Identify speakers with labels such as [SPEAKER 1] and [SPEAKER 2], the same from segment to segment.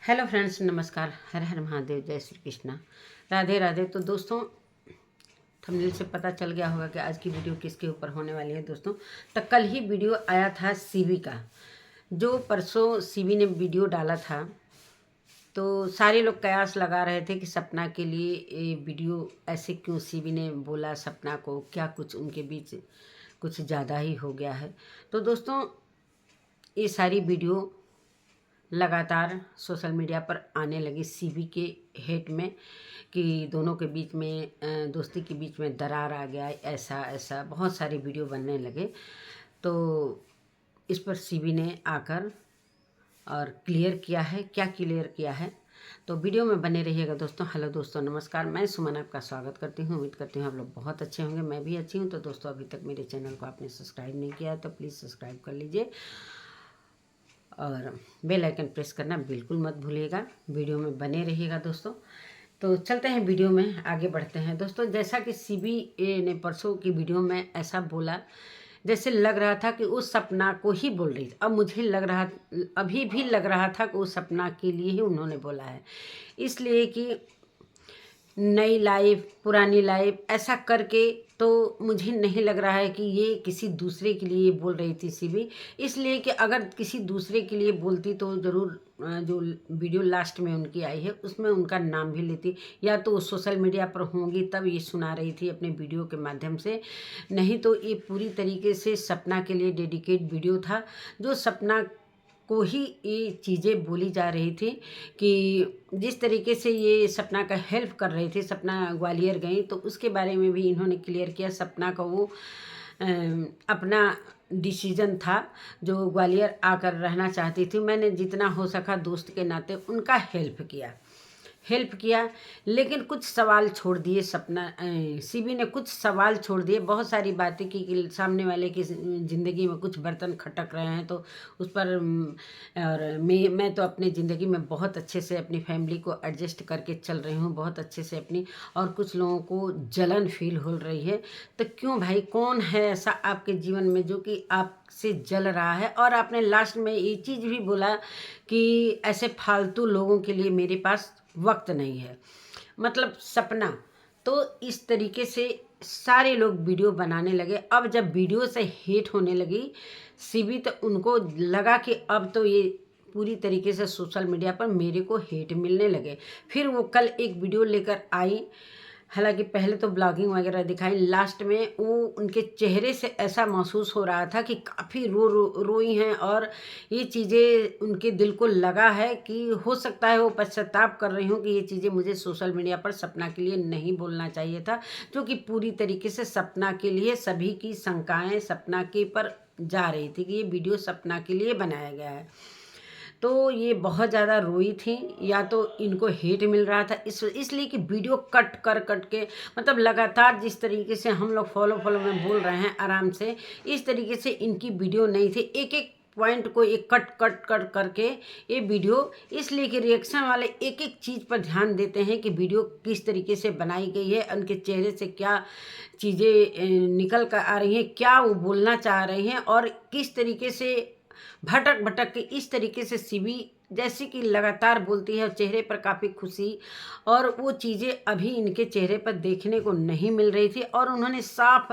[SPEAKER 1] Hello friends, नमस्कार। हर हर महादेव, जय श्री कृष्णा, राधे राधे। तो दोस्तों, थंबनेल से पता चल गया होगा कि आज की वीडियो किसके ऊपर होने वाली है। दोस्तों, तो कल ही वीडियो आया था सीवी का, जो परसों सीवी ने वीडियो डाला था। तो सारे लोग कयास लगा रहे थे कि सपना के लिए ये वीडियो ऐसे क्यों सीवी ने बोला, सपना को क्या कुछ उनके बीच कुछ ज़्यादा ही हो गया है। तो दोस्तों, ये सारी वीडियो लगातार सोशल मीडिया पर आने लगी सीवी के हेट में कि दोनों के बीच में दोस्ती के बीच में दरार आ गया, ऐसा ऐसा बहुत सारे वीडियो बनने लगे। तो इस पर सीवी ने आकर और क्लियर किया है। क्या क्लियर किया है, तो वीडियो में बने रहिएगा दोस्तों। हेलो दोस्तों, नमस्कार। मैं सुमन आपका स्वागत करती हूँ। उम्मीद करती हूँ आप लोग बहुत अच्छे होंगे, मैं भी अच्छी हूँ। तो दोस्तों, अभी तक मेरे चैनल को आपने सब्सक्राइब नहीं किया है तो प्लीज़ सब्सक्राइब कर लीजिए और बेल आइकन प्रेस करना बिल्कुल मत भूलिएगा। वीडियो में बने रहिएगा दोस्तों। तो चलते हैं, वीडियो में आगे बढ़ते हैं। दोस्तों, जैसा कि सीबी ने परसों की वीडियो में ऐसा बोला, जैसे लग रहा था कि उस सपना को ही बोल रही थी। अब मुझे लग रहा, अभी भी लग रहा था कि उस सपना के लिए ही उन्होंने बोला है, इसलिए कि नई लाइफ पुरानी लाइफ ऐसा करके। तो मुझे नहीं लग रहा है कि ये किसी दूसरे के लिए बोल रही थी सीबी, इसलिए कि अगर किसी दूसरे के लिए बोलती तो ज़रूर जो वीडियो लास्ट में उनकी आई है उसमें उनका नाम भी लेती, या तो सोशल मीडिया पर होंगी तब ये सुना रही थी अपने वीडियो के माध्यम से। नहीं तो ये पूरी तरीके से सपना के लिए डेडिकेट वीडियो था, जो सपना को ही ये चीज़ें बोली जा रही थी कि जिस तरीके से ये सपना का हेल्प कर रही थी। सपना ग्वालियर गई तो उसके बारे में भी इन्होंने क्लियर किया। सपना का वो अपना डिसीजन था, जो ग्वालियर आकर रहना चाहती थी। मैंने जितना हो सका दोस्त के नाते उनका हेल्प किया, लेकिन कुछ सवाल छोड़ दिए। सपना सीबी ने कुछ सवाल छोड़ दिए, बहुत सारी बातें की कि सामने वाले की ज़िंदगी में कुछ बर्तन खटक रहे हैं तो उस पर और मैं तो अपनी ज़िंदगी में बहुत अच्छे से अपनी फैमिली को एडजस्ट करके चल रही हूँ, बहुत अच्छे से अपनी। और कुछ लोगों को जलन फील हो रही है, तो क्यों भाई, कौन है ऐसा आपके जीवन में जो कि आपसे जल रहा है। और आपने लास्ट में ये चीज़ भी बोला कि ऐसे फालतू लोगों के लिए मेरे पास वक्त नहीं है, मतलब सपना। तो इस तरीके से सारे लोग वीडियो बनाने लगे। अब जब वीडियो से हेट होने लगी सीबी, तो उनको लगा कि अब तो ये पूरी तरीके से सोशल मीडिया पर मेरे को हेट मिलने लगे। फिर वो कल एक वीडियो लेकर आई, हालांकि पहले तो ब्लॉगिंग वगैरह दिखाई, लास्ट में वो उनके चेहरे से ऐसा महसूस हो रहा था कि काफ़ी रोई हैं। और ये चीज़ें उनके दिल को लगा है कि हो सकता है वो पश्चाताप कर रही हूँ कि ये चीज़ें मुझे सोशल मीडिया पर सपना के लिए नहीं बोलना चाहिए था, जो कि पूरी तरीके से सपना के लिए सभी की शंकाएँ सपना के पर जा रही थी कि ये वीडियो सपना के लिए बनाया गया है। तो ये बहुत ज़्यादा रोई थी, या तो इनको हेट मिल रहा था इसलिए कि वीडियो कट के, मतलब लगातार जिस तरीके से हम लोग फॉलो में बोल रहे हैं आराम से, इस तरीके से इनकी वीडियो नहीं थी। एक एक पॉइंट को एक कट करके ये वीडियो, इसलिए कि रिएक्शन वाले एक एक चीज़ पर ध्यान देते हैं कि वीडियो किस तरीके से बनाई गई है, उनके चेहरे से क्या चीज़ें निकल कर आ रही हैं, क्या वो बोलना चाह रही हैं, और किस तरीके से भटक के इस तरीके से सीबी जैसे कि लगातार बोलती है और चेहरे पर काफ़ी खुशी, और वो चीज़ें अभी इनके चेहरे पर देखने को नहीं मिल रही थी। और उन्होंने साफ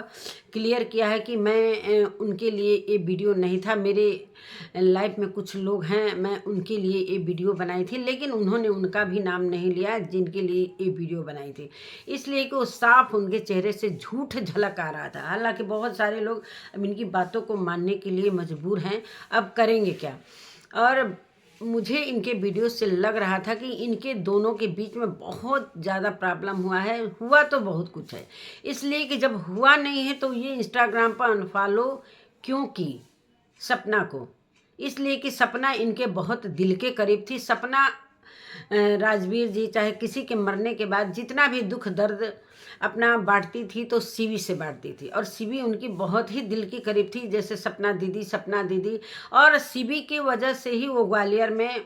[SPEAKER 1] क्लियर किया है कि मैं उनके लिए ये वीडियो नहीं था, मेरे लाइफ में कुछ लोग हैं, मैं उनके लिए ये वीडियो बनाई थी, लेकिन उन्होंने उनका भी नाम नहीं लिया जिनके लिए ये वीडियो बनाई थी, इसलिए कि वो साफ उनके चेहरे से झूठ झलक आ रहा था। हालांकि बहुत सारे लोग अब इनकी बातों को मानने के लिए मजबूर हैं, अब करेंगे क्या। और मुझे इनके वीडियो से लग रहा था कि इनके दोनों के बीच में बहुत ज़्यादा प्रॉब्लम हुआ है। हुआ तो बहुत कुछ है, इसलिए कि जब हुआ नहीं है तो ये इंस्टाग्राम पर अनफॉलो क्यों की सपना को, इसलिए कि सपना इनके बहुत दिल के करीब थी। सपना राजवीर जी चाहे किसी के मरने के बाद जितना भी दुख दर्द अपना बांटती थी तो सीवी से बांटती थी, और सीवी उनकी बहुत ही दिल के करीब थी, जैसे सपना दीदी। और सीवी की वजह से ही वो ग्वालियर में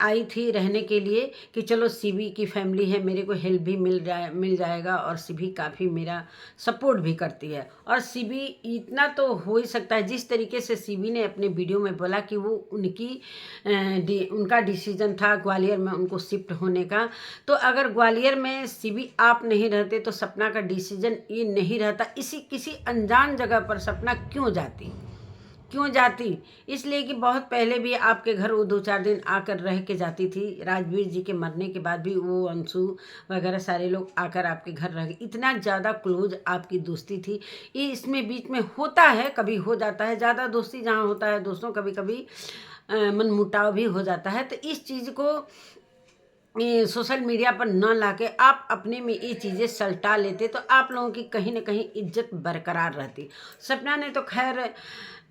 [SPEAKER 1] आई थी रहने के लिए कि चलो सीबी की फैमिली है, मेरे को हेल्प भी मिल जाएगा, और सीबी काफ़ी मेरा सपोर्ट भी करती है। और सीबी इतना तो हो ही सकता है, जिस तरीके से सीबी ने अपने वीडियो में बोला कि वो उनका डिसीजन था ग्वालियर में उनको शिफ्ट होने का, तो अगर ग्वालियर में सीबी आप नहीं रहते तो सपना का डिसीजन ये नहीं रहता। किसी अनजान जगह पर सपना क्यों जाती? इसलिए कि बहुत पहले भी आपके घर वो 2-4 दिन आकर रह के जाती थी। राजवीर जी के मरने के बाद भी वो अंशु वगैरह सारे लोग आकर आपके घर रह गए। इतना ज़्यादा क्लोज आपकी दोस्ती थी। ये इसमें बीच में होता है, कभी हो जाता है, ज़्यादा दोस्ती जहाँ होता है दोस्तों, कभी कभी मनमुटाव भी हो जाता है। तो इस चीज़ को सोशल मीडिया पर न लाके आप अपने में ये चीज़ें सलटा लेते तो आप लोगों की कहीं ना कहीं इज्जत बरकरार रहती। सपना ने तो खैर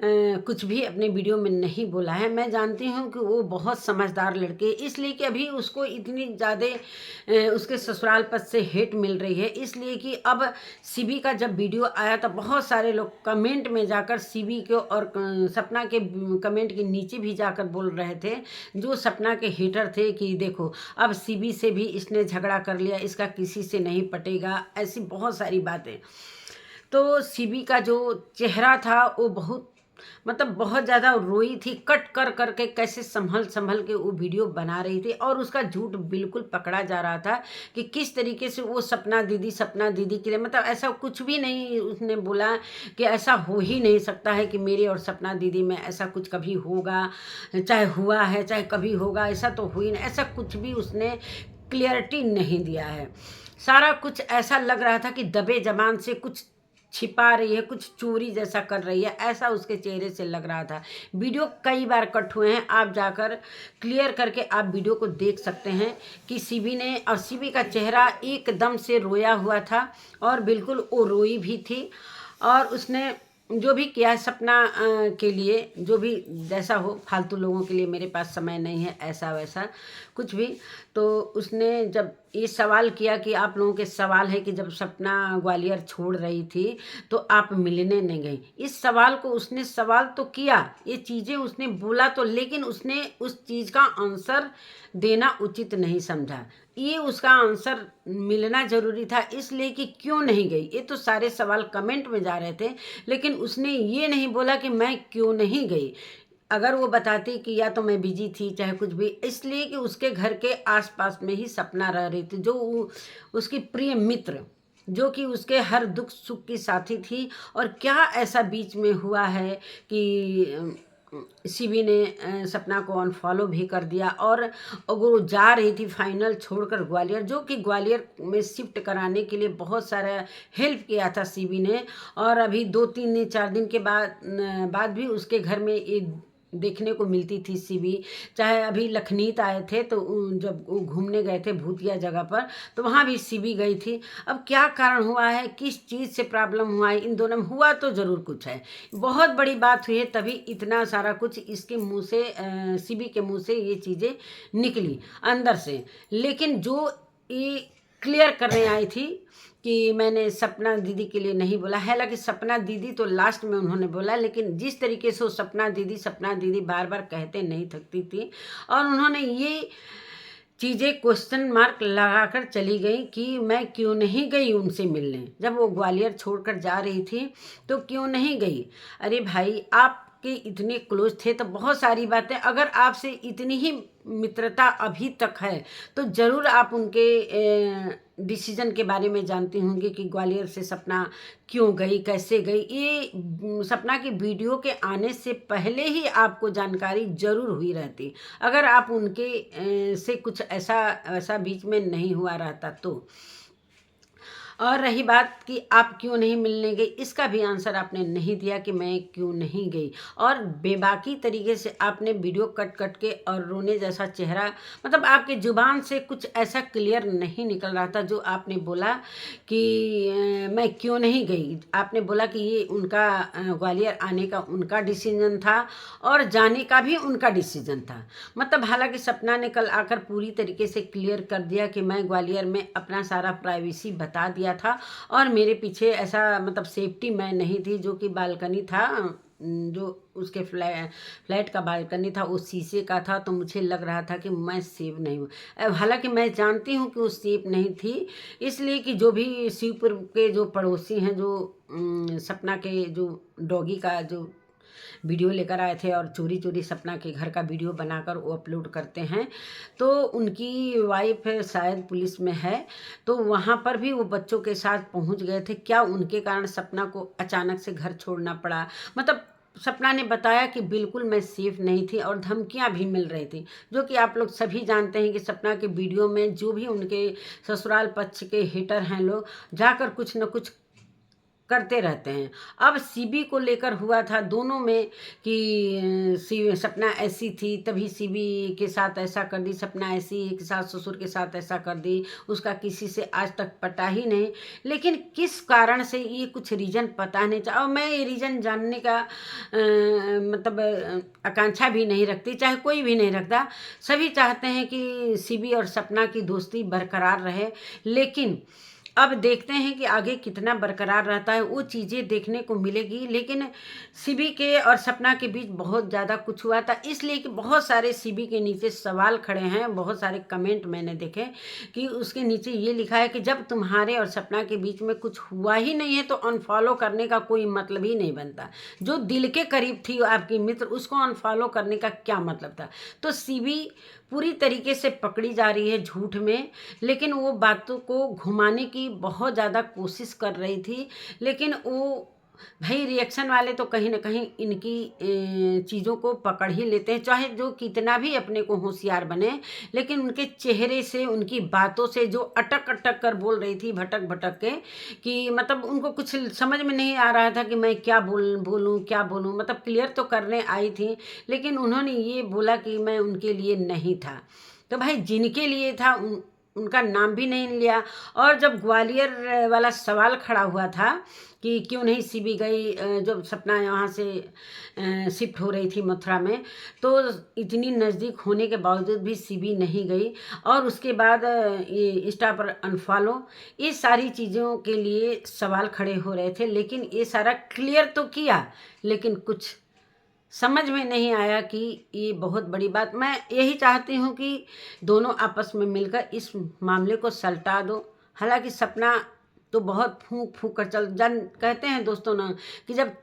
[SPEAKER 1] कुछ भी अपने वीडियो में नहीं बोला है। मैं जानती हूँ कि वो बहुत समझदार लड़के, इसलिए कि अभी उसको इतनी ज़्यादा उसके ससुराल पद से हेट मिल रही है, इसलिए कि अब सीबी का जब वीडियो आया तो बहुत सारे लोग कमेंट में जाकर सीबी को और सपना के कमेंट के नीचे भी जाकर बोल रहे थे, जो सपना के हेटर थे, कि देखो अब सीबी से भी इसने झगड़ा कर लिया, इसका किसी से नहीं पटेगा, ऐसी बहुत सारी बातें। तो सीबी का जो चेहरा था वो बहुत ज़्यादा रोई थी, कट कर करके कैसे संभल के वो वीडियो बना रही थी, और उसका झूठ बिल्कुल पकड़ा जा रहा था कि किस तरीके से वो सपना दीदी के लिए, ऐसा कुछ भी नहीं उसने बोला कि ऐसा हो ही नहीं सकता है कि मेरे और सपना दीदी में ऐसा कुछ कभी होगा, चाहे हुआ है चाहे कभी होगा, ऐसा तो हुई नहीं, ऐसा कुछ भी उसने क्लियरिटी नहीं दिया है। सारा कुछ ऐसा लग रहा था कि दबे जबान से कुछ छिपा रही है, कुछ चोरी जैसा कर रही है, ऐसा उसके चेहरे से लग रहा था। वीडियो कई बार कट हुए हैं, आप जाकर क्लियर करके आप वीडियो को देख सकते हैं कि सीबी का चेहरा एकदम से रोया हुआ था, और बिल्कुल वो रोई भी थी, और उसने जो भी किया है सपना के लिए, जो भी जैसा हो, फालतू लोगों के लिए मेरे पास समय नहीं है, ऐसा वैसा कुछ भी। तो उसने जब ये सवाल किया कि आप लोगों के सवाल है कि जब सपना ग्वालियर छोड़ रही थी तो आप मिलने नहीं गई, इस सवाल को उसने सवाल तो किया, ये चीज़ें उसने बोला तो, लेकिन उसने उस चीज़ का आंसर देना उचित नहीं समझा। ये उसका आंसर मिलना जरूरी था, इसलिए कि क्यों नहीं गई। ये तो सारे सवाल कमेंट में जा रहे थे, लेकिन उसने ये नहीं बोला कि मैं क्यों नहीं गई। अगर वो बताती कि या तो मैं बिजी थी चाहे कुछ भी, इसलिए कि उसके घर के आसपास में ही सपना रह रही थी, जो उसकी प्रिय मित्र, जो कि उसके हर दुख सुख की साथी थी। और क्या ऐसा बीच में हुआ है कि सीबी ने सपना को अनफॉलो भी कर दिया, और वो जा रही थी फाइनल छोड़कर ग्वालियर, जो कि ग्वालियर में शिफ्ट कराने के लिए बहुत सारा हेल्प किया था सीबी ने। और अभी 2-3 दिन 4 दिन के बाद भी उसके घर में एक देखने को मिलती थी सीबी। चाहे अभी लखनीत आए थे तो जब वो घूमने गए थे भूतिया जगह पर, तो वहाँ भी सीबी गई थी। अब क्या कारण हुआ है, किस चीज़ से प्रॉब्लम हुआ है इन दोनों में, हुआ तो ज़रूर कुछ है, बहुत बड़ी बात हुई है, तभी इतना सारा कुछ इसके मुंह से सीबी के मुंह से ये चीज़ें निकली अंदर से। लेकिन जो ये क्लियर करने आई थी कि मैंने सपना दीदी के लिए नहीं बोला, हालांकि सपना दीदी तो लास्ट में उन्होंने बोला, लेकिन जिस तरीके से वो सपना दीदी बार बार कहते नहीं थकती थी, और उन्होंने ये चीज़ें क्वेश्चन मार्क लगाकर चली गई कि मैं क्यों नहीं गई उनसे मिलने, जब वो ग्वालियर छोड़कर जा रही थी तो क्यों नहीं गई। अरे भाई, आपके इतने क्लोज थे तो बहुत सारी बातें, अगर आपसे इतनी ही मित्रता अभी तक है तो ज़रूर आप उनके डिसीजन के बारे में जानती होंगी कि ग्वालियर से सपना क्यों गई, कैसे गई। ये सपना की वीडियो के आने से पहले ही आपको जानकारी जरूर हुई रहती, अगर आप उनके से कुछ ऐसा बीच में नहीं हुआ रहता तो। और रही बात कि आप क्यों नहीं मिलने गई, इसका भी आंसर आपने नहीं दिया कि मैं क्यों नहीं गई, और बेबाकी तरीके से आपने वीडियो कट के और रोने जैसा चेहरा, आपके जुबान से कुछ ऐसा क्लियर नहीं निकल रहा था जो आपने बोला कि मैं क्यों नहीं गई। आपने बोला कि ये उनका ग्वालियर आने का उनका डिसीजन था और जाने का भी उनका डिसीजन था। हालांकि सपना ने कल आकर पूरी तरीके से क्लियर कर दिया कि मैं ग्वालियर में अपना सारा प्राइवेसी बता दिया था, और मेरे पीछे ऐसा सेफ्टी मैं नहीं थी, जो कि बालकनी था जो उसके फ्लैट का बालकनी था वो शीशे का था, तो मुझे लग रहा था कि मैं सेफ नहीं हूँ। हालांकि मैं जानती हूँ कि वो सेफ नहीं थी, इसलिए कि जो भी शिवपुर के जो पड़ोसी हैं, जो सपना के जो डॉगी का जो वीडियो लेकर आए थे और चोरी चोरी सपना के घर का वीडियो बनाकर वो अपलोड करते हैं, तो उनकी वाइफ शायद पुलिस में है, तो वहाँ पर भी वो बच्चों के साथ पहुँच गए थे। क्या उनके कारण सपना को अचानक से घर छोड़ना पड़ा? मतलब सपना ने बताया कि बिल्कुल मैं सेफ नहीं थी और धमकियां भी मिल रही थी, जो कि आप लोग सभी जानते हैं कि सपना के वीडियो में जो भी उनके ससुराल पक्ष के हेटर हैं लोग जाकर कुछ न कुछ करते रहते हैं। अब सीबी को लेकर हुआ था दोनों में कि सपना ऐसी थी तभी सीबी के साथ ऐसा कर दी, सपना ऐसी कि सास ससुर के साथ ऐसा कर दी, उसका किसी से आज तक पता ही नहीं। लेकिन किस कारण से, ये कुछ रीज़न पता नहीं था और मैं ये रीज़न जानने का मतलब आकांक्षा भी नहीं रखती, चाहे कोई भी नहीं रखता। सभी चाहते हैं कि सीबी और सपना की दोस्ती बरकरार रहे, लेकिन अब देखते हैं कि आगे कितना बरकरार रहता है, वो चीज़ें देखने को मिलेगी। लेकिन सीबी के और सपना के बीच बहुत ज़्यादा कुछ हुआ था, इसलिए कि बहुत सारे सीबी के नीचे सवाल खड़े हैं, बहुत सारे कमेंट मैंने देखे कि उसके नीचे ये लिखा है कि जब तुम्हारे और सपना के बीच में कुछ हुआ ही नहीं है तो अनफॉलो करने का कोई मतलब ही नहीं बनता। जो दिल के करीब थी आपकी मित्र, उसको अनफॉलो करने का क्या मतलब था? तो सीबी पूरी तरीके से पकड़ी जा रही है झूठ में, लेकिन वो बातों को घुमाने की बहुत ज़्यादा कोशिश कर रही थी। लेकिन वो भाई रिएक्शन वाले तो कहीं ना कहीं इनकी चीज़ों को पकड़ ही लेते हैं, चाहे जो कितना भी अपने को होशियार बने, लेकिन उनके चेहरे से, उनकी बातों से जो अटक अटक कर बोल रही थी, भटक भटक के, कि मतलब उनको कुछ समझ में नहीं आ रहा था कि मैं क्या बोलूँ क्या बोलूँ। मतलब क्लियर तो करने आई थी, लेकिन उन्होंने ये बोला कि मैं उनके लिए नहीं था। तो भाई जिनके लिए था उनका नाम भी नहीं लिया। और जब ग्वालियर वाला सवाल खड़ा हुआ था कि क्यों नहीं सीबी गई, जब सपना यहाँ से शिफ्ट हो रही थी मथुरा में, तो इतनी नज़दीक होने के बावजूद भी सीबी नहीं गई। और उसके बाद ये इंस्टा पर अनफॉलो, ये सारी चीज़ों के लिए सवाल खड़े हो रहे थे। लेकिन ये सारा क्लियर तो किया, लेकिन कुछ समझ में नहीं आया कि ये बहुत बड़ी बात। मैं यही चाहती हूँ कि दोनों आपस में मिलकर इस मामले को सलटा दो। हालांकि सपना तो बहुत फूंक फूंक कर जान कहते हैं दोस्तों ना कि जब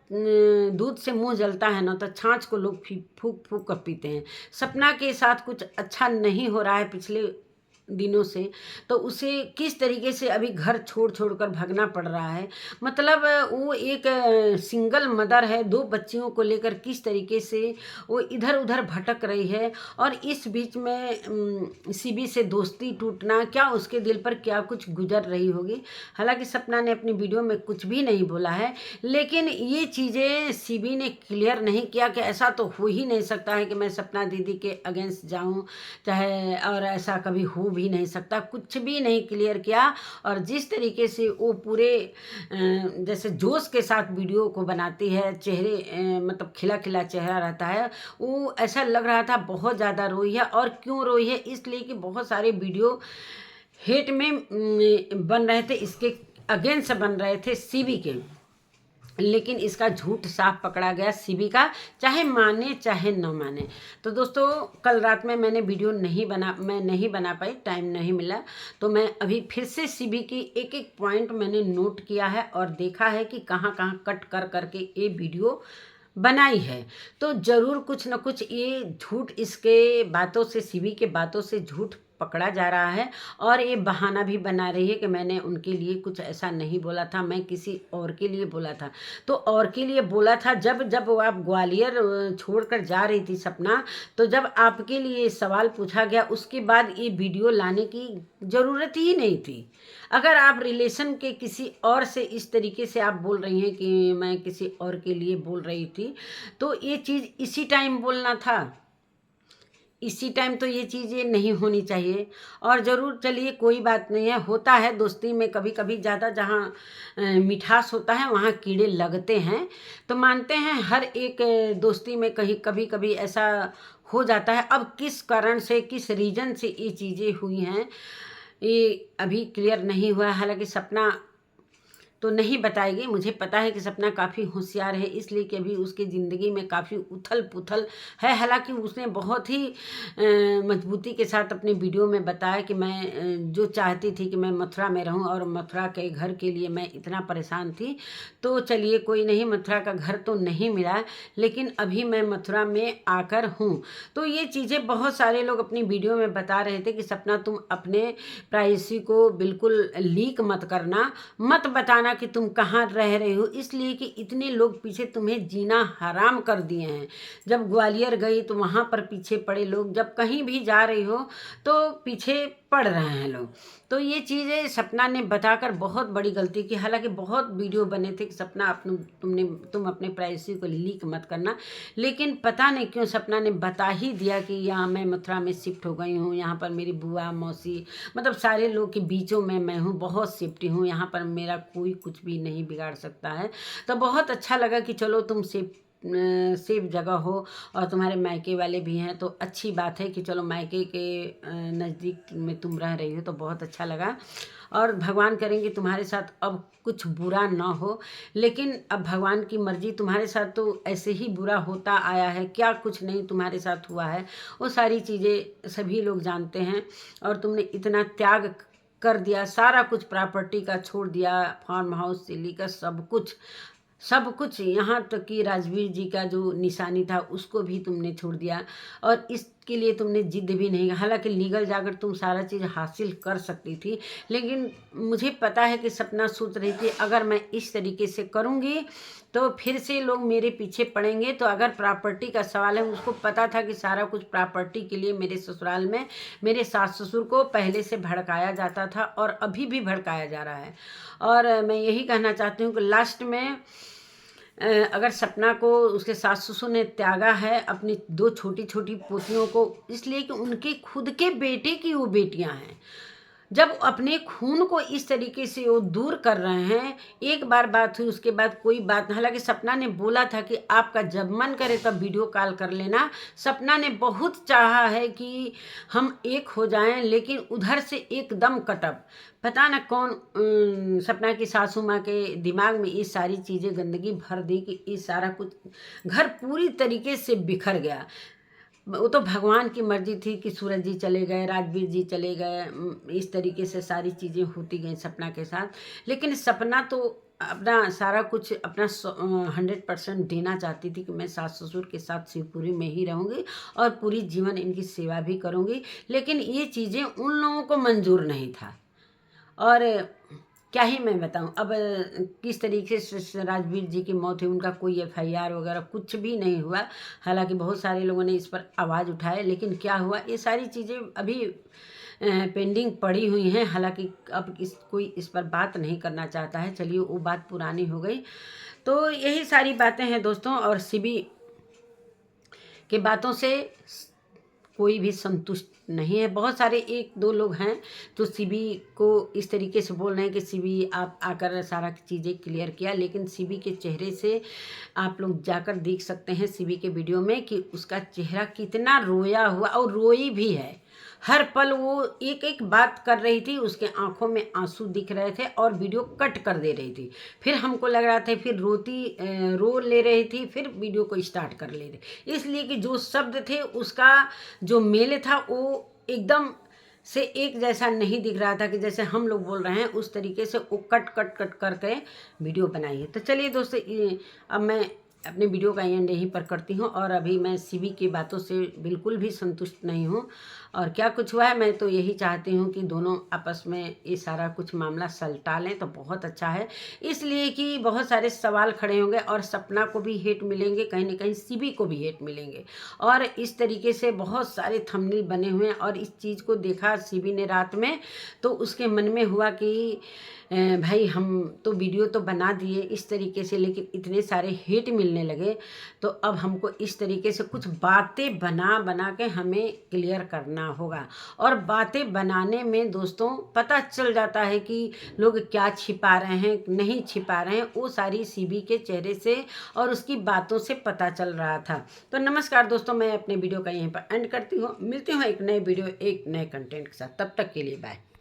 [SPEAKER 1] दूध से मुंह जलता है ना, तो छाछ को लोग फूंक फूंक कर पीते हैं। सपना के साथ कुछ अच्छा नहीं हो रहा है पिछले दिनों से, तो उसे किस तरीके से अभी घर छोड़ छोड़ कर भागना पड़ रहा है। मतलब वो एक सिंगल मदर है, 2 बच्चियों को लेकर किस तरीके से वो इधर उधर भटक रही है। और इस बीच में सीबी से दोस्ती टूटना, क्या उसके दिल पर क्या कुछ गुजर रही होगी। हालांकि सपना ने अपनी वीडियो में कुछ भी नहीं बोला है, लेकिन ये चीज़ें सीबी ने क्लियर नहीं किया कि ऐसा तो हो ही नहीं सकता है कि मैं सपना दीदी के अगेंस्ट जाऊं, चाहे, और ऐसा कभी हो भी नहीं सकता। कुछ भी नहीं क्लियर किया। और जिस तरीके से वो पूरे जैसे जोश के साथ वीडियो को बनाती है, चेहरे मतलब खिला खिला चेहरा रहता है, वो ऐसा लग रहा था बहुत ज़्यादा रोई है। और क्यों रोई है? इसलिए कि बहुत सारे वीडियो हेट में बन रहे थे, इसके अगेंस्ट बन रहे थे सीबी के, लेकिन इसका झूठ साफ पकड़ा गया सीबी का, चाहे माने चाहे न माने। तो दोस्तों कल रात में मैंने वीडियो नहीं बना पाई, टाइम नहीं मिला, तो मैं अभी फिर से सीबी की एक एक पॉइंट मैंने नोट किया है और देखा है कि कहाँ कहाँ कट कर करके ये वीडियो बनाई है। तो ज़रूर कुछ न कुछ ये झूठ, इसके बातों से, सीबी के बातों से झूठ पकड़ा जा रहा है। और ये बहाना भी बना रही है कि मैंने उनके लिए कुछ ऐसा नहीं बोला था, मैं किसी और के लिए बोला था। तो और के लिए बोला था जब वो आप ग्वालियर छोड़कर जा रही थी सपना, तो जब आपके लिए सवाल पूछा गया, उसके बाद ये वीडियो लाने की ज़रूरत ही नहीं थी। अगर आप रिलेशन के किसी और से इस तरीके से आप बोल रही हैं कि मैं किसी और के लिए बोल रही थी, तो ये चीज़ इसी टाइम बोलना था। इसी टाइम तो ये चीज़ें नहीं होनी चाहिए। और ज़रूर चलिए कोई बात नहीं है, होता है दोस्ती में कभी कभी ज़्यादा, जहाँ मिठास होता है वहाँ कीड़े लगते हैं। तो मानते हैं हर एक दोस्ती में कहीं कभी कभी ऐसा हो जाता है। अब किस कारण से, किस रीज़न से ये चीज़ें हुई हैं, ये अभी क्लियर नहीं हुआ है। हालांकि सपना तो नहीं बताएगी। मुझे पता है कि सपना काफ़ी होशियार है, इसलिए कि अभी उसकी ज़िंदगी में काफ़ी उथल पुथल है। हालांकि उसने बहुत ही मजबूती के साथ अपने वीडियो में बताया कि मैं जो चाहती थी कि मैं मथुरा में रहूं और मथुरा के घर के लिए मैं इतना परेशान थी। तो चलिए कोई नहीं, मथुरा का घर तो नहीं मिला, लेकिन अभी मैं मथुरा में आकर हूँ। तो ये चीज़ें बहुत सारे लोग अपनी वीडियो में बता रहे थे कि सपना तुम अपने प्राइवेसी को बिल्कुल लीक मत करना, मत बताना कि तुम कहाँ रह रहे हो, इसलिए कि इतने लोग पीछे तुम्हें जीना हराम कर दिए हैं। जब ग्वालियर गई तो वहाँ पर पीछे पड़े लोग, जब कहीं भी जा रही हो तो पीछे पड़ रहे हैं लोग। तो ये चीज़ें सपना ने बताकर बहुत बड़ी गलती की। हालांकि बहुत वीडियो बने थे कि सपना तुम अपने प्राइवेसी को लीक मत करना, लेकिन पता नहीं क्यों सपना ने बता ही दिया कि यहाँ मैं मथुरा में शिफ्ट हो गई हूँ, यहाँ पर मेरी बुआ मौसी मतलब सारे लोग के बीचों में मैं हूँ, बहुत सेफ्टी हूँ, यहाँ पर मेरा कोई कुछ भी नहीं बिगाड़ सकता है। तो बहुत अच्छा लगा कि चलो तुम सेफ जगह हो और तुम्हारे मायके वाले भी हैं, तो अच्छी बात है कि चलो मायके के नज़दीक में तुम रह रही हो, तो बहुत अच्छा लगा। और भगवान करेंगे तुम्हारे साथ अब कुछ बुरा ना हो, लेकिन अब भगवान की मर्जी, तुम्हारे साथ तो ऐसे ही बुरा होता आया है, क्या कुछ नहीं तुम्हारे साथ हुआ है वो सारी चीज़ें सभी लोग जानते हैं। और तुमने इतना त्याग कर दिया, सारा कुछ प्रॉपर्टी का छोड़ दिया, फार्म हाउस से लेकर सब कुछ, यहाँ तक कि राजवीर जी का जो निशानी था उसको भी तुमने छोड़ दिया, और इसके लिए तुमने जिद भी नहीं। हालांकि लीगल जाकर तुम सारा चीज़ हासिल कर सकती थी, लेकिन मुझे पता है कि सपना सोच रही थी अगर मैं इस तरीके से करूँगी तो फिर से लोग मेरे पीछे पड़ेंगे। तो अगर प्रॉपर्टी का सवाल है, उसको पता था कि सारा कुछ प्रॉपर्टी के लिए मेरे ससुराल में मेरे सास ससुर को पहले से भड़काया जाता था और अभी भी भड़काया जा रहा है। और मैं यही कहना चाहती हूँ कि लास्ट में अगर सपना को उसके सास ससुर ने त्यागा है अपनी दो छोटी छोटी पोतियों को, इसलिए कि उनके खुद के बेटे की वो बेटियां हैं। जब अपने खून को इस तरीके से वो दूर कर रहे हैं, एक बार बात हुई उसके बाद कोई बात नहीं। हालांकि सपना ने बोला था कि आपका जब मन करे तब वीडियो कॉल कर लेना। सपना ने बहुत चाहा है कि हम एक हो जाएं, लेकिन उधर से एकदम कटअप, पता न कौन सपना की सासू माँ के दिमाग में ये सारी चीज़ें गंदगी भर दी कि ये सारा कुछ घर पूरी तरीके से बिखर गया। वो तो भगवान की मर्जी थी कि सूरज जी चले गए, राजवीर जी चले गए, इस तरीके से सारी चीज़ें होती गई सपना के साथ। लेकिन सपना तो अपना सारा कुछ अपना 100% देना चाहती थी कि मैं सास ससुर के साथ शिवपुरी में ही रहूँगी और पूरी जीवन इनकी सेवा भी करूँगी। लेकिन ये चीज़ें उन लोगों को मंजूर नहीं था। और क्या ही मैं बताऊं अब किस तरीके से राजवीर जी की मौत हुई, उनका कोई FIR वगैरह कुछ भी नहीं हुआ। हालांकि बहुत सारे लोगों ने इस पर आवाज़ उठाए, लेकिन क्या हुआ, ये सारी चीज़ें अभी पेंडिंग पड़ी हुई हैं। हालांकि अब कोई इस पर बात नहीं करना चाहता है, चलिए वो बात पुरानी हो गई। तो यही सारी बातें हैं दोस्तों, और सीबी के बातों से कोई भी संतुष्ट नहीं है। बहुत सारे एक दो लोग हैं तो सीबी को इस तरीके से बोल रहे हैं कि सीबी आप आकर सारा चीज़ें क्लियर किया, लेकिन सीबी के चेहरे से आप लोग जाकर देख सकते हैं सीबी के वीडियो में कि उसका चेहरा कितना रोया हुआ, और रोई भी है। हर पल वो एक एक बात कर रही थी, उसके आंखों में आंसू दिख रहे थे और वीडियो कट कर दे रही थी। फिर हमको लग रहा था, फिर रो ले रही थी, फिर वीडियो को स्टार्ट कर ले रही, इसलिए कि जो शब्द थे उसका जो मेल था वो एकदम से एक जैसा नहीं दिख रहा था कि जैसे हम लोग बोल रहे हैं उस तरीके से वो कट कट कट करके वीडियो बनाई है। तो चलिए दोस्तों, अब मैं अपने वीडियो का एंड यहीं पर करती हूँ। और अभी मैं सीबी की बातों से बिल्कुल भी संतुष्ट नहीं हूँ, और क्या कुछ हुआ है मैं तो यही चाहती हूँ कि दोनों आपस में ये सारा कुछ मामला सलटा लें तो बहुत अच्छा है। इसलिए कि बहुत सारे सवाल खड़े होंगे और सपना को भी हेट मिलेंगे, कहीं ना कहीं सीबी को भी हेट मिलेंगे, और इस तरीके से बहुत सारे थंबनेल बने हुए हैं। और इस चीज़ को देखा सीबी ने रात में, तो उसके मन में हुआ कि भाई हम तो वीडियो तो बना दिए इस तरीके से, लेकिन इतने सारे हेट मिलने लगे, तो अब हमको इस तरीके से कुछ बातें बना के हमें क्लियर करना होगा। और बातें बनाने में दोस्तों पता चल जाता है कि लोग क्या छिपा रहे हैं, नहीं छिपा रहे हैं, वो सारी सीबी के चेहरे से और उसकी बातों से पता चल रहा था। तो नमस्कार दोस्तों, मैं अपने वीडियो का यहीं पर एंड करती हूँ। मिलती हूँ एक नए वीडियो एक नए कंटेंट के साथ, तब तक के लिए बाय।